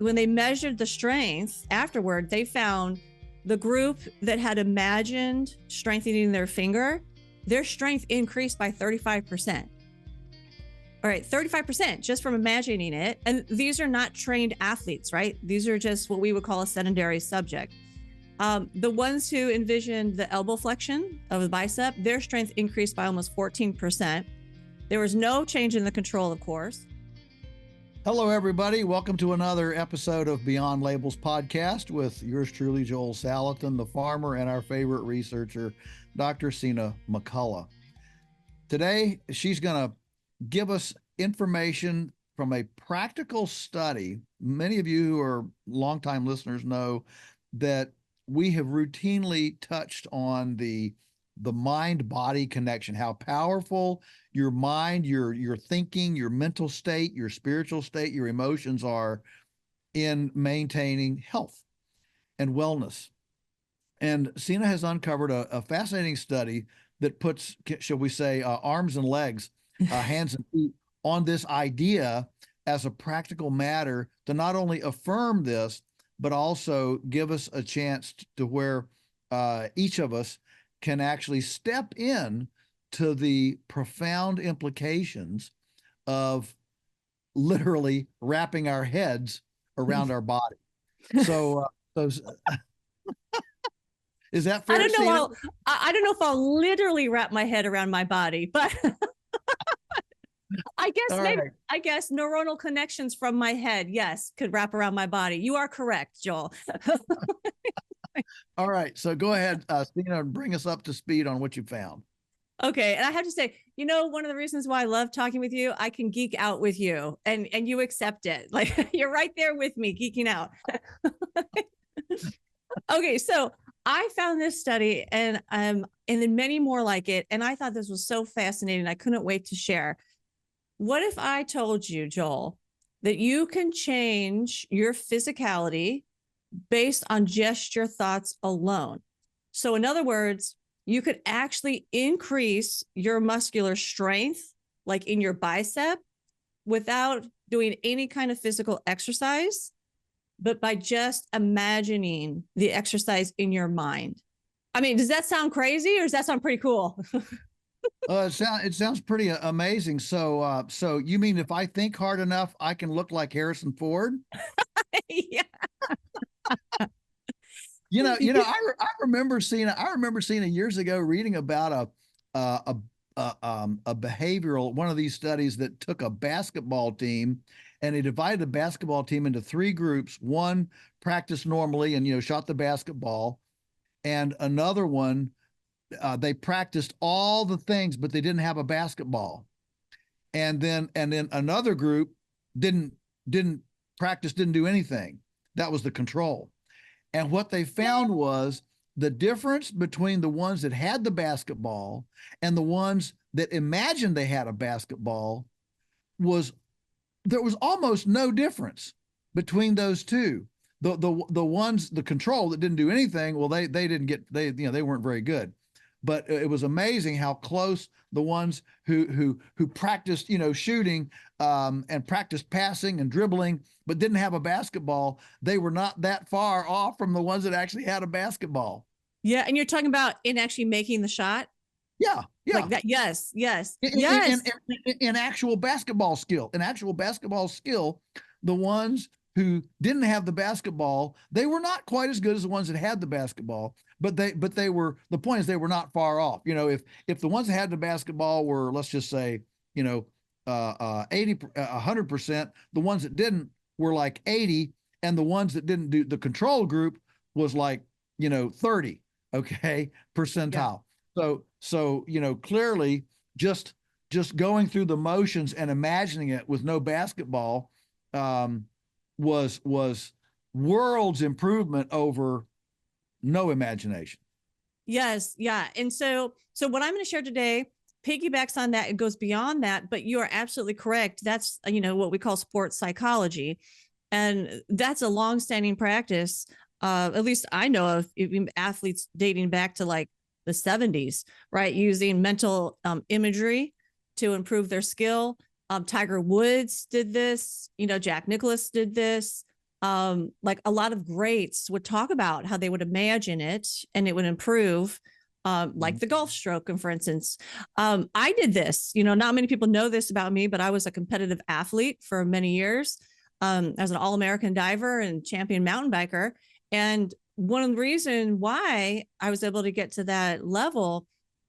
when they measured the strength afterward, they found the group that had imagined strengthening their finger, their strength increased by 35%. All right, 35% just from imagining it. And these are not trained athletes, right? These are just what we would call a sedentary subject. The ones who envisioned the elbow flexion of the bicep, their strength increased by almost 14%. There was no change in the control, of course. Hello, everybody. Welcome to another episode of Beyond Labels podcast with yours truly, Joel Salatin, the farmer, and our favorite researcher, Dr. Sina McCullough. Today, she's going to give us information from a practical study. Many of you who are longtime listeners know that we have routinely touched on the mind-body connection, how powerful your mind, your thinking, your mental state, your spiritual state, your emotions are in maintaining health and wellness. And Sina has uncovered a fascinating study that puts, shall we say, arms and legs, hands and feet on this idea as a practical matter to not only affirm this, but also give us a chance to where each of us can actually step in to the profound implications of literally wrapping our heads around our body. So, is that fair? I don't know. I don't know if I'll literally wrap my head around my body, but I guess neuronal connections from my head, yes, could wrap around my body. You are correct, Joel. All right. So go ahead, Sina, bring us up to speed on what you found. Okay. And I have to say, one of the reasons why I love talking with you, I can geek out with you and you accept it. Like you're right there with me, geeking out. Okay. So I found this study and then many more like it. And I thought this was so fascinating. I couldn't wait to share. What if I told you, Joel, that you can change your physicality based on just your thoughts alone? So in other words, you could actually increase your muscular strength, like in your bicep, without doing any kind of physical exercise, but by just imagining the exercise in your mind. I mean, does that sound crazy or does that sound pretty cool? It sounds pretty amazing. So you mean if I think hard enough, I can look like Harrison Ford? Yeah. I remember seeing years ago reading about a behavioral one of these studies that took a basketball team and they divided the basketball team into three groups. One practiced normally and shot the basketball, and another one they practiced all the things but they didn't have a basketball, and then another group didn't practice, didn't do anything. That was the control. And what they found was the difference between the ones that had the basketball and the ones that imagined they had a basketball was there was almost no difference between those two. The ones, the control that didn't do anything, well, they weren't very good. But it was amazing how close the ones who practiced, shooting and practiced passing and dribbling, but didn't have a basketball, they were not that far off from the ones that actually had a basketball. Yeah, and you're talking about in actually making the shot? Yeah. Like that. Yes. In actual basketball skill. The ones who didn't have the basketball, they were not quite as good as the ones that had the basketball, but they were, the point is they were not far off. If the ones that had the basketball were, let's just say, 100%, the ones that didn't were like 80, and the ones that didn't do the control group was like, 30, okay, percentile. Yeah. So clearly just going through the motions and imagining it with no basketball was worlds improvement over no imagination. Yes. Yeah. And so what I'm going to share today piggybacks on that. It goes beyond that, but you are absolutely correct. That's, what we call sports psychology. And that's a longstanding practice. At least I know of athletes dating back to like the 70s, right? Using mental imagery to improve their skill. Tiger Woods did this, Jack Nicklaus did this. Like a lot of greats would talk about how they would imagine it and it would improve, like the golf stroke, and for instance. I did this, not many people know this about me, but I was a competitive athlete for many years. As an all-American diver and champion mountain biker. And one of the reasons why I was able to get to that level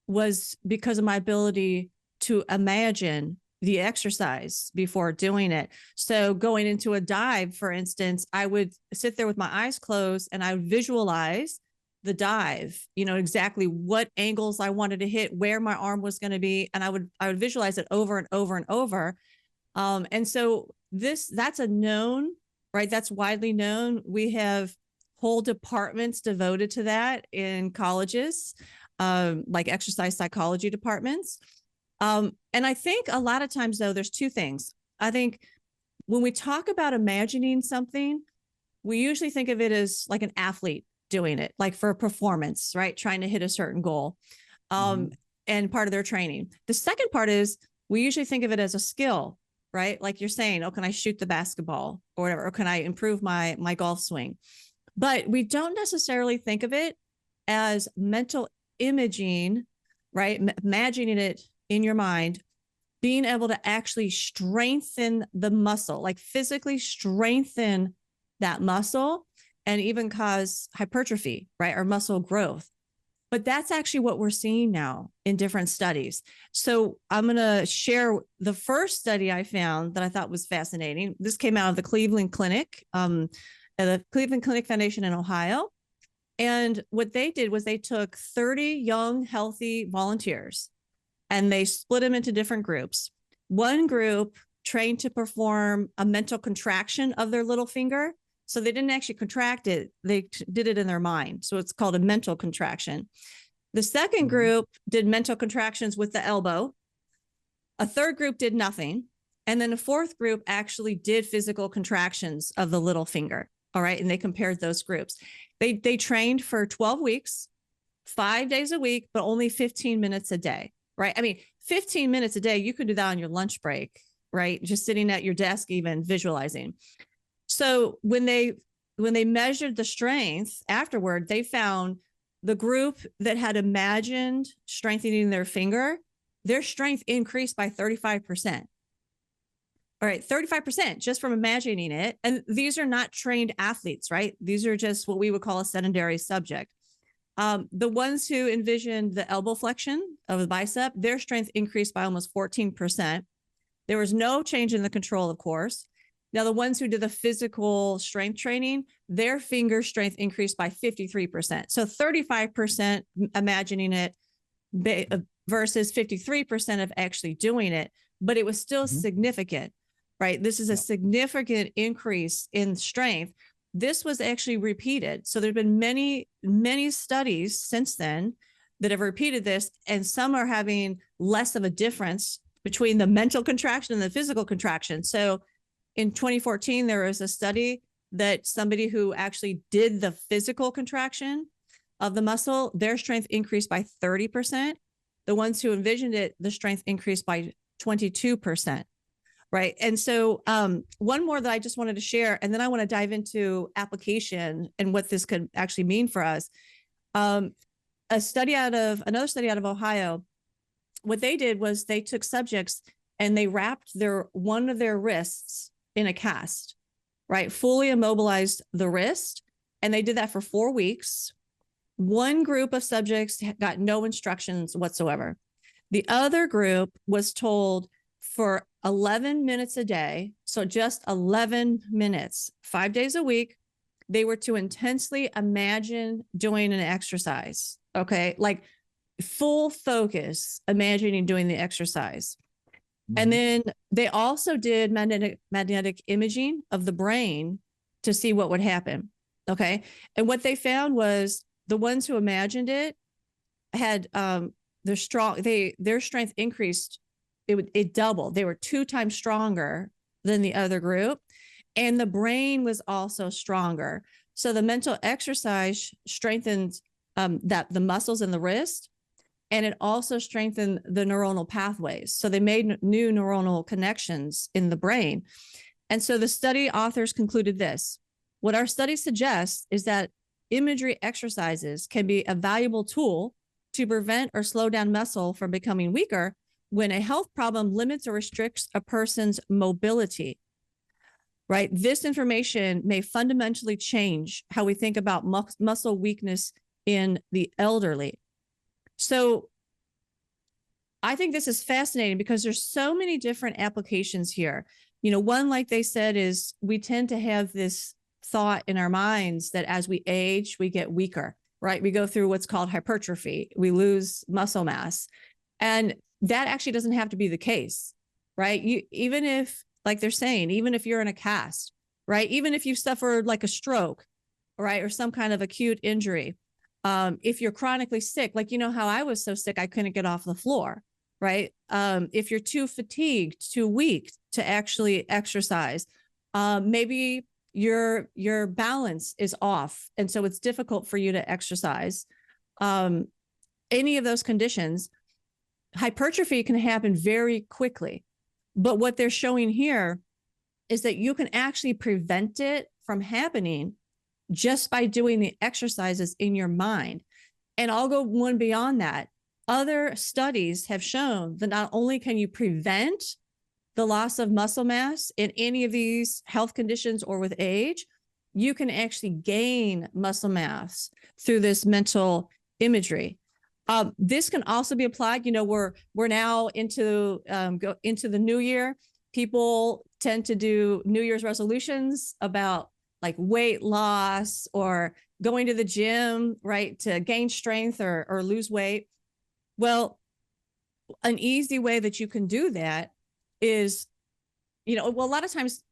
was because of my ability to imagine the exercise before doing it. So going into a dive, for instance, I would sit there with my eyes closed and I would visualize the dive, exactly what angles I wanted to hit, where my arm was going to be. And I would visualize it over and over and over. And so that's a known, right? That's widely known. We have whole departments devoted to that in colleges, like exercise psychology departments. And I think a lot of times, though, there's two things. I think when we talk about imagining something, we usually think of it as like an athlete doing it, like for a performance, right? Trying to hit a certain goal, and part of their training. The second part is we usually think of it as a skill, right? Like you're saying, oh, can I shoot the basketball or whatever? Or can I improve my golf swing? But we don't necessarily think of it as mental imaging, right? Imagining it in your mind, being able to actually strengthen the muscle, like physically strengthen that muscle and even cause hypertrophy, right? Or muscle growth. But that's actually what we're seeing now in different studies. So I'm going to share the first study I found that I thought was fascinating. This came out of the Cleveland Clinic, the Cleveland Clinic Foundation in Ohio. And what they did was they took 30 young, healthy volunteers and they split them into different groups. One group trained to perform a mental contraction of their little finger. So they didn't actually contract it. They did it in their mind. So it's called a mental contraction. The second group did mental contractions with the elbow. A third group did nothing. And then a fourth group actually did physical contractions of the little finger. All right. And they compared those groups. They trained for 12 weeks, 5 days a week, but only 15 minutes a day. Right. I mean, 15 minutes a day, you could do that on your lunch break, right? Just sitting at your desk, even visualizing. So when they measured the strength afterward, they found the group that had imagined strengthening their finger, their strength increased by 35%. All right, 35% just from imagining it. And these are not trained athletes, right? These are just what we would call a sedentary subject. The ones who envisioned the elbow flexion of the bicep, their strength increased by almost 14%. There was no change in the control, of course. Now, the ones who did the physical strength training, their finger strength increased by 53%. So 35% imagining it versus 53% of actually doing it, but it was still significant, right? This is a significant increase in strength. This was actually repeated. So there've been many, many studies since then that have repeated this, and some are having less of a difference between the mental contraction and the physical contraction. So in 2014, there was a study that somebody who actually did the physical contraction of the muscle, their strength increased by 30%. The ones who envisioned it, the strength increased by 22%. Right. And so one more that I just wanted to share, and then I want to dive into application and what this could actually mean for us. Another study out of Ohio, what they did was they took subjects and they wrapped one of their wrists in a cast, right? Fully immobilized the wrist. And they did that for 4 weeks. One group of subjects got no instructions whatsoever. The other group was told for 11 minutes a day, so just 11 minutes, 5 days a week, they were to intensely imagine doing an exercise, okay? Like full focus, imagining doing the exercise. And then they also did magnetic imaging of the brain to see what would happen, okay? And what they found was the ones who imagined it had their strength increased. It doubled. They were 2 times stronger than the other group. And the brain was also stronger. So the mental exercise strengthened the muscles in the wrist, and it also strengthened the neuronal pathways. So they made new neuronal connections in the brain. And so the study authors concluded this: what our study suggests is that imagery exercises can be a valuable tool to prevent or slow down muscle from becoming weaker when a health problem limits or restricts a person's mobility. Right? This information may fundamentally change how we think about muscle weakness in the elderly. So I think this is fascinating because there's so many different applications here. One, like they said, is we tend to have this thought in our minds that as we age, we get weaker, right? We go through what's called hypertrophy. We lose muscle mass. And that actually doesn't have to be the case, right? Even if, like they're saying, even if you're in a cast, right? Even if you suffered like a stroke, right? Or some kind of acute injury. If you're chronically sick, like, how I was so sick, I couldn't get off the floor, right? If you're too fatigued, too weak to actually exercise, maybe your balance is off. And so it's difficult for you to exercise. Any of those conditions, hypertrophy can happen very quickly. But what they're showing here is that you can actually prevent it from happening just by doing the exercises in your mind. And I'll go one beyond that. Other studies have shown that not only can you prevent the loss of muscle mass in any of these health conditions or with age, you can actually gain muscle mass through this mental imagery. This can also be applied. We're now into the new year. People tend to do New Year's resolutions about like weight loss or going to the gym, right, to gain strength or lose weight. Well, an easy way that you can do that is, a lot of times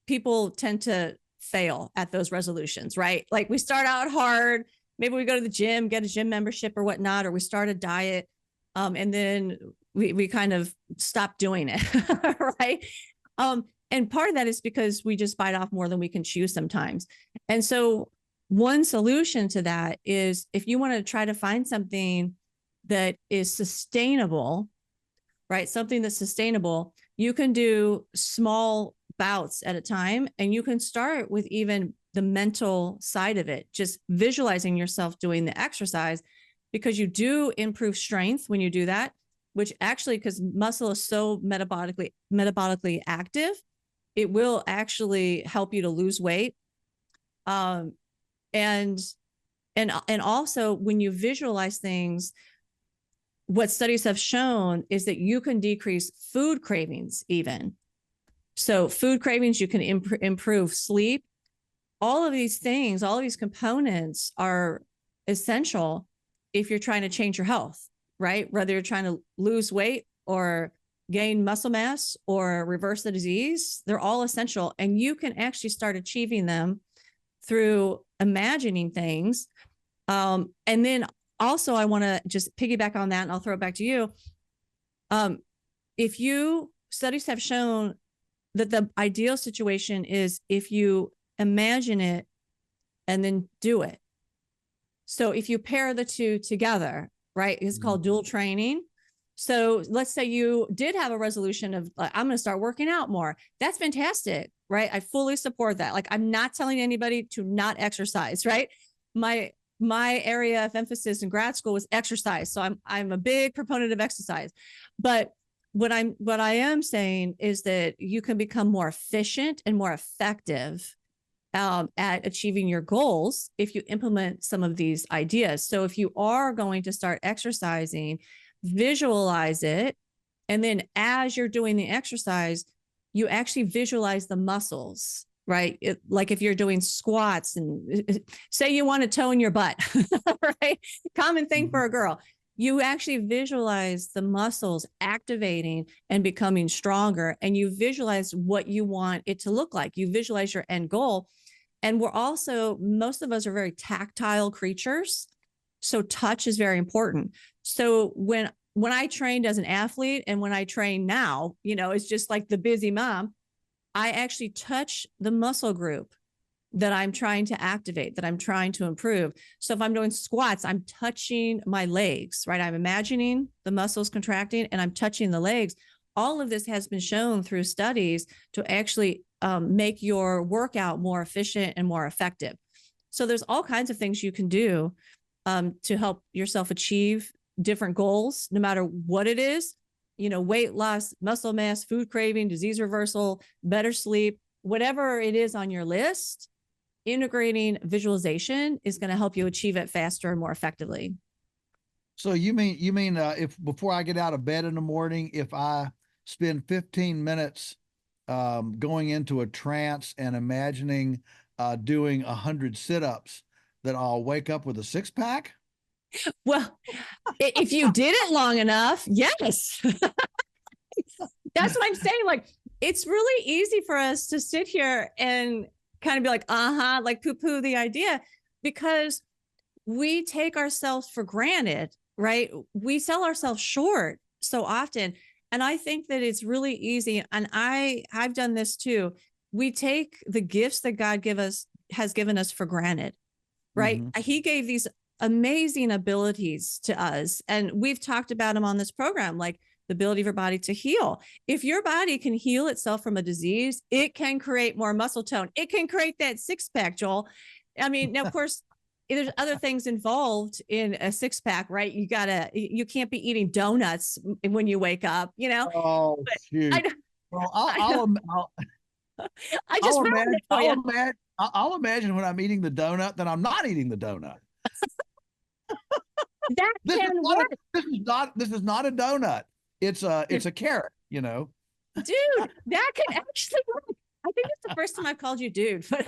people tend to fail at those resolutions, right? Like we start out hard. Maybe we go to the gym, get a gym membership or whatnot, or we start a diet, and then we kind of stop doing it, right? And part of that is because we just bite off more than we can chew sometimes. And so one solution to that is if you want to try to find something that is sustainable, right? Something that's sustainable, you can do small bouts at a time, and you can start with even the mental side of it, just visualizing yourself doing the exercise, because you do improve strength when you do that, which actually, because muscle is so metabolically active, it will actually help you to lose weight. And also when you visualize things, what studies have shown is that you can decrease food cravings even. So food cravings, you can improve sleep. All of these things, all of these components are essential if you're trying to change your health, right? Whether you're trying to lose weight or gain muscle mass or reverse the disease, they're all essential. And you can actually start achieving them through imagining things. And then also, I want to just piggyback on that, and I'll throw it back to you. Studies have shown that the ideal situation is if you imagine it and then do it. So if you pair the two together, right, it's called dual training. So let's say you did have a resolution of, I'm going to start working out more. That's fantastic, right? I fully support that. Like, I'm not telling anybody to not exercise, right? My area of emphasis in grad school was exercise. So I'm a big proponent of exercise. But what I am saying is that you can become more efficient and more effective at achieving your goals if you implement some of these ideas. So if you are going to start exercising, visualize it. And then as you're doing the exercise, you actually visualize the muscles, right? Like if you're doing squats and say you want to tone your butt, right? Common thing for a girl. You actually visualize the muscles activating and becoming stronger, and you visualize what you want it to look like. You visualize your end goal. And most of us are very tactile creatures. So touch is very important. So when I trained as an athlete and when I train now, it's just like the busy mom, I actually touch the muscle group that I'm trying to activate, that I'm trying to improve. So if I'm doing squats, I'm touching my legs, right? I'm imagining the muscles contracting and I'm touching the legs. all of this has been shown through studies to actually make your workout more efficient and more effective. So there's all kinds of things you can do to help yourself achieve different goals, no matter what it is, weight loss, muscle mass, food craving, disease reversal, better sleep, whatever it is on your list. Integrating visualization is going to help you achieve it faster and more effectively. So you mean if before I get out of bed in the morning, if I spend 15 minutes going into a trance and imagining doing 100 sit-ups, that I'll wake up with a six-pack? Well, if you did it long enough, yes. That's what I'm saying. Like, it's really easy for us to sit here and kind of be like, like poo-poo the idea, because we take ourselves for granted, right? We sell ourselves short so often. And I think that it's really easy. And I've done this too. We take the gifts that God has given us for granted, right? Mm-hmm. He gave these amazing abilities to us. And we've talked about them on this program, like the ability of your body to heal. If your body can heal itself from a disease, it can create more muscle tone. It can create that six-pack, Joel. I mean, now, of course, there's other things involved in a six-pack, right? You can't be eating donuts when you wake up, Oh, shoot. I'll imagine when I'm eating the donut that I'm not eating the donut. This is not a donut. It's a carrot, Dude, that can actually work. I think it's the first time I've called you dude, but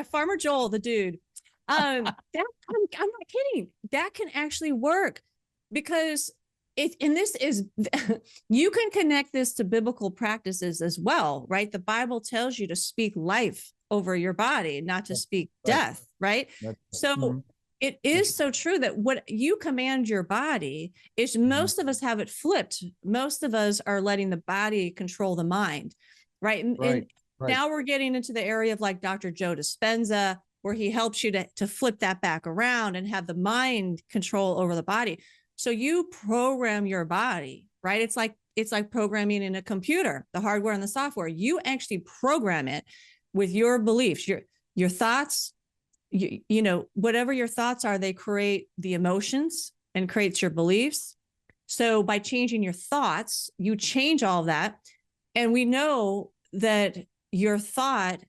Farmer Joel, the dude. I'm not kidding. That can actually work, because you can connect this to biblical practices as well, right? The Bible tells you to speak life over your body, not to speak death, right? So it is so true that what you command your body is, most of us have it flipped. Most of us are letting the body control the mind, right? And now we're getting into the area of like Dr. Joe Dispenza, where he helps you to flip that back around and have the mind control over the body. So you program your body, right? It's like programming in a computer, the hardware and the software. You actually program it with your beliefs, your thoughts. Whatever your thoughts are, they create the emotions and creates your beliefs. So by changing your thoughts, you change all of that. And we know that your thought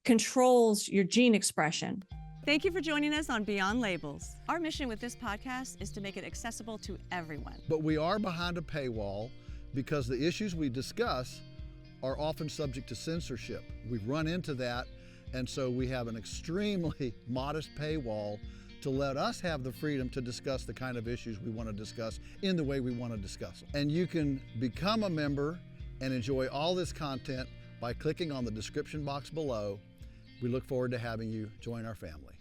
controls your gene expression. Thank you for joining us on Beyond Labels. Our mission with this podcast is to make it accessible to everyone. But we are behind a paywall because the issues we discuss are often subject to censorship. We've run into that, and so we have an extremely modest paywall to let us have the freedom to discuss the kind of issues we want to discuss in the way we want to discuss them. And you can become a member and enjoy all this content by clicking on the description box below. We look forward to having you join our family.